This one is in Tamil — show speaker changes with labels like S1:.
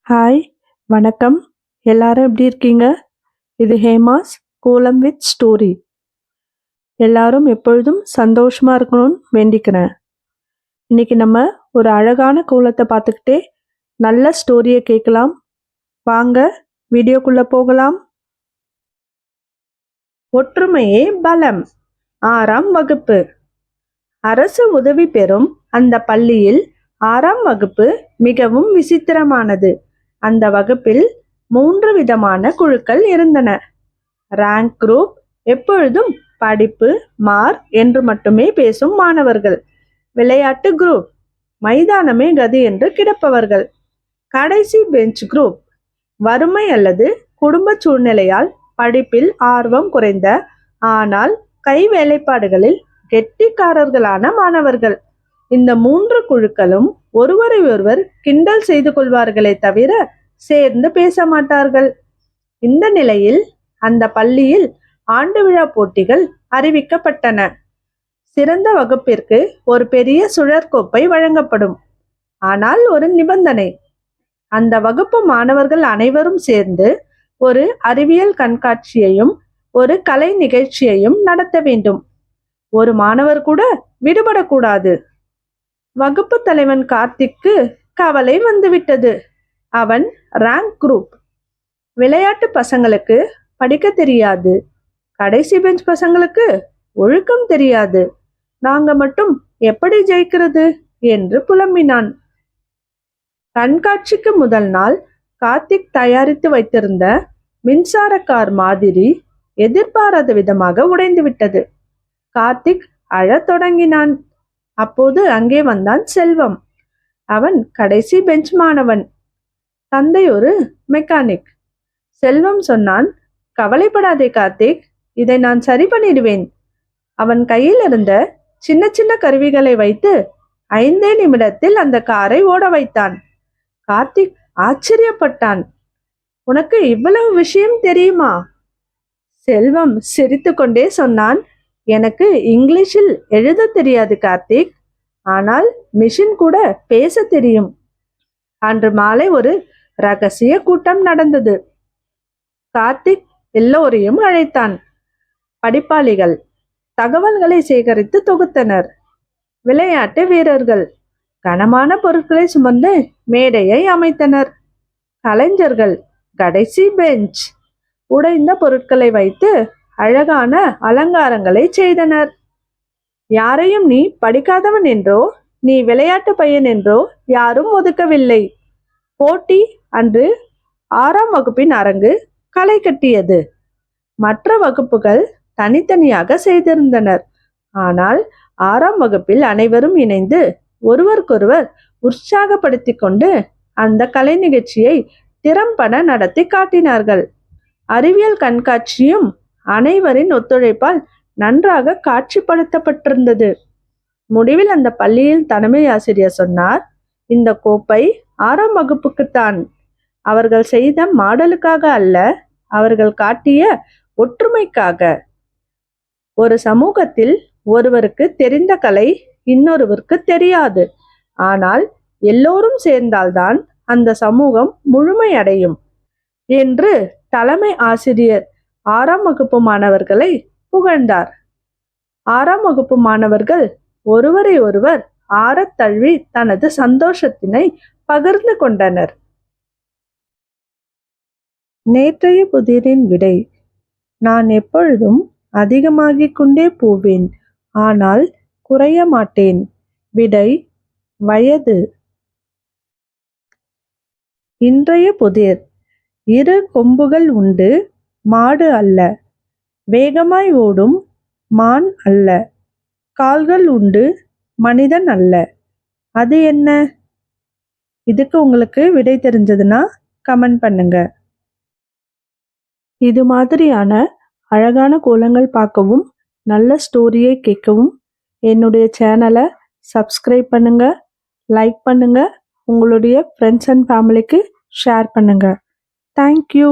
S1: ஹாய், வணக்கம். எல்லாரும் எப்படி இருக்கீங்க? இது ஹேமாஸ் கோலம் வித் ஸ்டோரி. எல்லாரும் எப்பொழுதும் சந்தோஷமா இருக்கணும்னு வேண்டிக்கிறேன். இன்னைக்கு நம்ம ஒரு அழகான கோலத்தை பார்த்துக்கிட்டே நல்ல ஸ்டோரியை கேட்கலாம். வாங்க வீடியோக்குள்ள போகலாம். ஒற்றுமையே பலம். 6ஆம் வகுப்பு. அரசு உதவி பெறும் அந்த பள்ளியில் 6ஆம் வகுப்பு மிகவும் விசித்திரமானது. அந்த வகுப்பில் 3 விதமான குழுக்கள் இருந்தன. ரேங்க் குரூப், எப்பொழுதும் படிப்பு, மார்க் என்று மட்டுமே பேசும் மாணவர்கள். விளையாட்டு குரூப், மைதானமே கதி என்று கிடப்பவர்கள். கடைசி பெஞ்ச் குரூப், வறுமை அல்லது குடும்ப சூழ்நிலையால் படிப்பில் ஆர்வம் குறைந்த ஆனால் கை வேலைப்பாடுகளில் கெட்டிக்காரர்களான மாணவர்கள். இந்த 3 குழுக்களும் ஒருவரை ஒருவர் கிண்டல் செய்து கொள்வார்களே தவிர சேர்ந்து பேச மாட்டார்கள். இந்த நிலையில் அந்த பள்ளியில் ஆண்டு விழா போட்டிகள் அறிவிக்கப்பட்டன. சிறந்த வகுப்பிற்கு ஒரு பெரிய சுழற்கோப்பை வழங்கப்படும். ஆனால் ஒரு நிபந்தனை, அந்த வகுப்பு மாணவர்கள் அனைவரும் சேர்ந்து ஒரு அறிவியல் கண்காட்சியையும் ஒரு கலை நிகழ்ச்சியையும் நடத்த வேண்டும். ஒரு மாணவர் கூட விடுபடக்கூடாது. வகுப்பு தலைவன் கார்த்திக்கு கவலை வந்துவிட்டது. அவன் ரேங்க் குரூப். விளையாட்டு பசங்களுக்கு படிக்க தெரியாது, கடைசி பெஞ்ச் பசங்களுக்கு ஒழுக்கம் தெரியாது, நாங்க மட்டும் எப்படி ஜெயிக்கிறது என்று புலம்பினான். கண்காட்சிக்கு முதல் நாள் கார்த்திக் தயாரித்து வைத்திருந்த மின்சார கார் மாதிரி எதிர்பாராத விதமாக உடைந்து விட்டது. கார்த்திக் அழத் தொடங்கினான். அப்போது அங்கே வந்தான் செல்வம். அவன் கடைசி பெஞ்ச் மாணவன். தந்தை ஒரு மெக்கானிக். செல்வம் சொன்னான், கவலைப்படாதே கார்த்திக், இதை நான் சரி பண்ணிடுவேன். அவன் கையில் இருந்த சின்ன சின்ன கருவிகளை வைத்து 5 நிமிடத்தில் அந்த காரை ஓட வைத்தான். கார்த்திக் ஆச்சரியப்பட்டான். உனக்கு இவ்வளவு விஷயம் தெரியுமா? செல்வம் சிரித்து கொண்டே சொன்னான், எனக்கு இங்கிலீஷில் எழுத தெரியாது கார்த்திக், ஆனால் மிஷின் கூட பேச தெரியும். அன்று மாலை ஒரு ரகசிய கூட்டம் நடந்தது. கார்த்திக் எல்லோரையும் அழைத்தான். படிப்பாளிகள் தகவல்களை சேகரித்து தொகுத்தனர். விளையாட்டு வீரர்கள் கனமான பொருட்களை சுமந்து மேடையை அமைத்தனர். கலைஞர்கள் கடைசி பெஞ்ச் உடைந்த பொருட்களை வைத்து அழகான அலங்காரங்களை செய்தனர். யாரையும் நீ படிக்காதவன் என்றோ நீ விளையாட்டு பையன் என்றோ யாரும் ஒதுக்கவில்லை. போட்டி அன்று 6ஆம் வகுப்பின் அரங்கு களை கட்டியது. மற்ற வகுப்புகள் தனித்தனியாக செய்திருந்தனர். ஆனால் 6ஆம் வகுப்பில் அனைவரும் இணைந்து ஒருவருக்கொருவர் உற்சாகப்படுத்தி கொண்டு அந்த கலை நிகழ்ச்சியை திறம்பட நடத்தி காட்டினார்கள். அறிவியல் கண்காட்சியும் அனைவரின் ஒத்துழைப்பால் நன்றாக காட்சிப்படுத்தப்பட்டிருந்தது. முடிவில் அந்த பள்ளியில் தலைமை ஆசிரியர் சொன்னார், இந்த கோப்பை 6ஆம் வகுப்புக்குத்தான். அவர்கள் செய்த மாடலுக்காக அல்ல, அவர்கள் காட்டிய ஒற்றுமைக்காக. ஒரு சமூகத்தில் ஒருவருக்கு தெரிந்த கலை இன்னொருவருக்கு தெரியாது. ஆனால் எல்லோரும் சேர்ந்தால்தான் அந்த சமூகம் முழுமையடையும் என்று தலைமை ஆசிரியர் 6ஆம் வகுப்பு மாணவர்களை புகழ்ந்தார். 6ஆம் வகுப்பு மாணவர்கள் ஒருவரை ஒருவர் ஆறத் தழுவி தனது சந்தோஷத்தினை பகிர்ந்து கொண்டனர். நேற்றைய புதிரின் விடை. நான் எப்பொழுதும் அதிகமாகிக் கொண்டே போவேன், ஆனால் குறைய மாட்டேன். விடை வயது. இன்றைய புதிர். 2 கொம்புகள் உண்டு, மாடு அல்ல. வேகமாய் ஓடும், மான் அல்ல. கால்கள் உண்டு, மனிதன் அல்ல. அது என்ன? இதுக்கு உங்களுக்கு விடை தெரிஞ்சதுன்னா கமெண்ட் பண்ணுங்க. இது மாதிரியான அழகான கோலங்கள் பார்க்கவும் நல்ல ஸ்டோரியை கேட்கவும் என்னுடைய சேனலை சப்ஸ்கிரைப் பண்ணுங்க, லைக் பண்ணுங்க, உங்களுடைய ஃப்ரெண்ட்ஸ் அண்ட் ஃபேமிலிக்கு ஷேர் பண்ணுங்க. தேங்க்யூ.